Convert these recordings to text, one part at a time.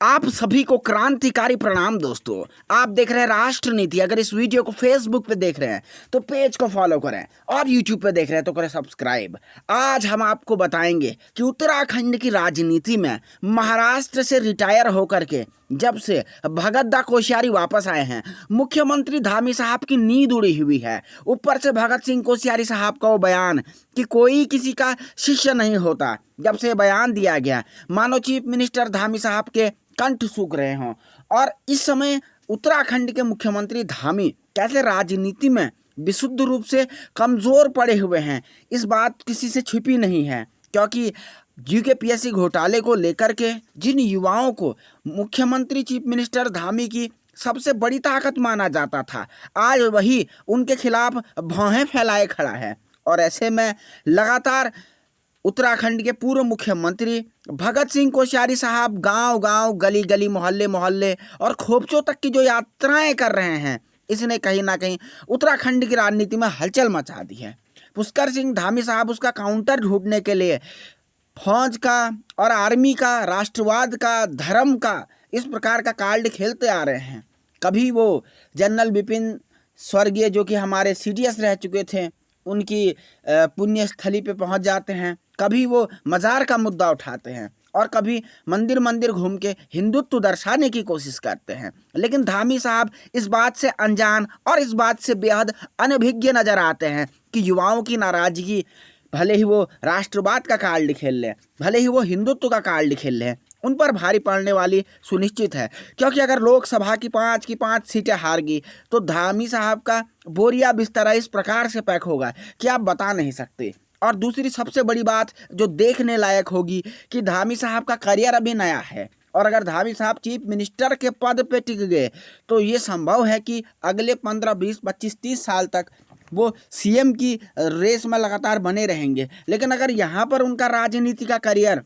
आप सभी को क्रांतिकारी प्रणाम दोस्तों। आप देख रहे हैं राष्ट्र नीति। अगर इस वीडियो को फेसबुक पे देख रहे हैं तो पेज को फॉलो करें और यूट्यूब पे देख रहे हैं तो करें सब्सक्राइब। आज हम आपको बताएंगे कि उत्तराखंड की राजनीति में महाराष्ट्र से रिटायर होकर के जब से भगत दा कोश्यारी वापस आए हैं, मुख्यमंत्री धामी साहब की नींद उड़ी हुई है। ऊपर से भगत सिंह कोश्यारी साहब का वो बयान कि कोई किसी का शिष्य नहीं होता, जब से बयान दिया गया मानो चीफ मिनिस्टर धामी साहब के कंठ सूख रहे हों। और इस समय उत्तराखंड के मुख्यमंत्री धामी कैसे राजनीति में विशुद्ध रूप से कमजोर पड़े हुए हैं, इस बात किसी से छिपी नहीं है। क्योंकि यूकेपीएससी घोटाले को लेकर के जिन युवाओं को मुख्यमंत्री चीफ मिनिस्टर धामी की सबसे बड़ी ताकत माना जाता था, आज वही उनके खिलाफ भौहें फैलाए खड़ा है। और ऐसे में लगातार उत्तराखंड के पूर्व मुख्यमंत्री भगत सिंह कोश्यारी साहब गांव गांव, गली गली, मोहल्ले मोहल्ले और खोपचों तक की जो यात्राएं कर रहे हैं, इसने कहीं ना कहीं उत्तराखंड की राजनीति में हलचल मचा दी है। पुष्कर सिंह धामी साहब उसका काउंटर ढूंढने के लिए फौज का और आर्मी का, राष्ट्रवाद का, धर्म का, इस प्रकार का कार्ड खेलते आ रहे हैं। कभी वो जनरल बिपिन स्वर्गीय जो कि हमारे सीडीएस रह चुके थे, उनकी पुण्य स्थली पे पहुंच जाते हैं। कभी वो मज़ार का मुद्दा उठाते हैं और कभी मंदिर मंदिर घूम के हिंदुत्व दर्शाने की कोशिश करते हैं। लेकिन धामी साहब इस बात से अनजान और इस बात से बेहद अनभिज्ञ नजर आते हैं कि युवाओं की नाराजगी, भले ही वो राष्ट्रवाद का कार्ड खेल लें, भले ही वो हिंदुत्व का कार्ड खेल लें, उन पर भारी पड़ने वाली सुनिश्चित है। क्योंकि अगर लोकसभा की 5 सीटें हार गई तो धामी साहब का बोरिया बिस्तरा इस प्रकार से पैक होगा कि आप बता नहीं सकते। और दूसरी सबसे बड़ी बात जो देखने लायक होगी कि धामी साहब का करियर अभी नया है, और अगर धामी साहब चीफ मिनिस्टर के पद पे टिक गए तो ये संभव है कि अगले 15, 20, 25, 30 साल तक वो सीएम की रेस में लगातार बने रहेंगे। लेकिन अगर यहाँ पर उनका राजनीति का करियर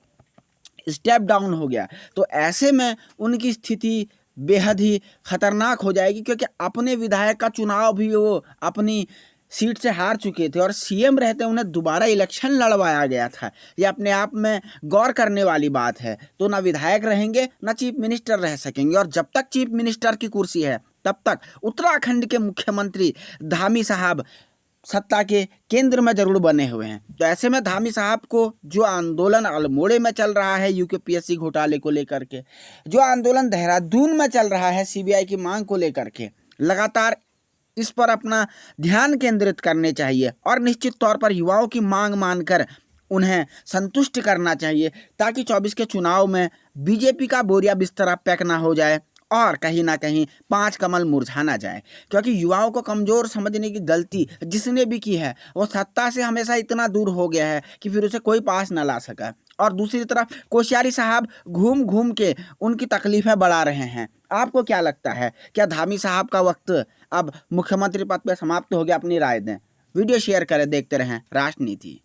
स्टेप डाउन हो गया तो ऐसे में उनकी स्थिति बेहद ही खतरनाक हो जाएगी। क्योंकि अपने विधायक का चुनाव भी वो अपनी सीट से हार चुके थे और सीएम रहते उन्हें दोबारा इलेक्शन लड़वाया गया था। ये अपने आप में गौर करने वाली बात है। तो ना विधायक रहेंगे ना चीफ मिनिस्टर रह सकेंगे, और जब तक चीफ मिनिस्टर की कुर्सी है तब तक उत्तराखंड के मुख्यमंत्री धामी साहब सत्ता के केंद्र में जरूर बने हुए हैं। तो ऐसे में धामी साहब को जो आंदोलन अल्मोड़े में चल रहा है यूकेपीएससी घोटाले को लेकर के, जो आंदोलन देहरादून में चल रहा है सीबीआई की मांग को लेकर के, लगातार इस पर अपना ध्यान केंद्रित करने चाहिए और निश्चित तौर पर युवाओं की मांग मानकर उन्हें संतुष्ट करना चाहिए, ताकि 24 के चुनाव में बीजेपी का बोरिया बिस्तरा पैक ना हो जाए और कहीं ना कहीं 5 कमल मुरझा ना जाए। क्योंकि युवाओं को कमज़ोर समझने की गलती जिसने भी की है वो सत्ता से हमेशा इतना दूर हो गया है कि फिर उसे कोई पास ना ला सका। और दूसरी तरफ कोश्यारी साहब घूम घूम के उनकी तकलीफ़ें बढ़ा रहे हैं। आपको क्या लगता है, क्या धामी साहब का वक्त अब मुख्यमंत्री पद पर समाप्त हो गया? अपनी राय दें, वीडियो शेयर करें, देखते रहें राष्ट्रनीति।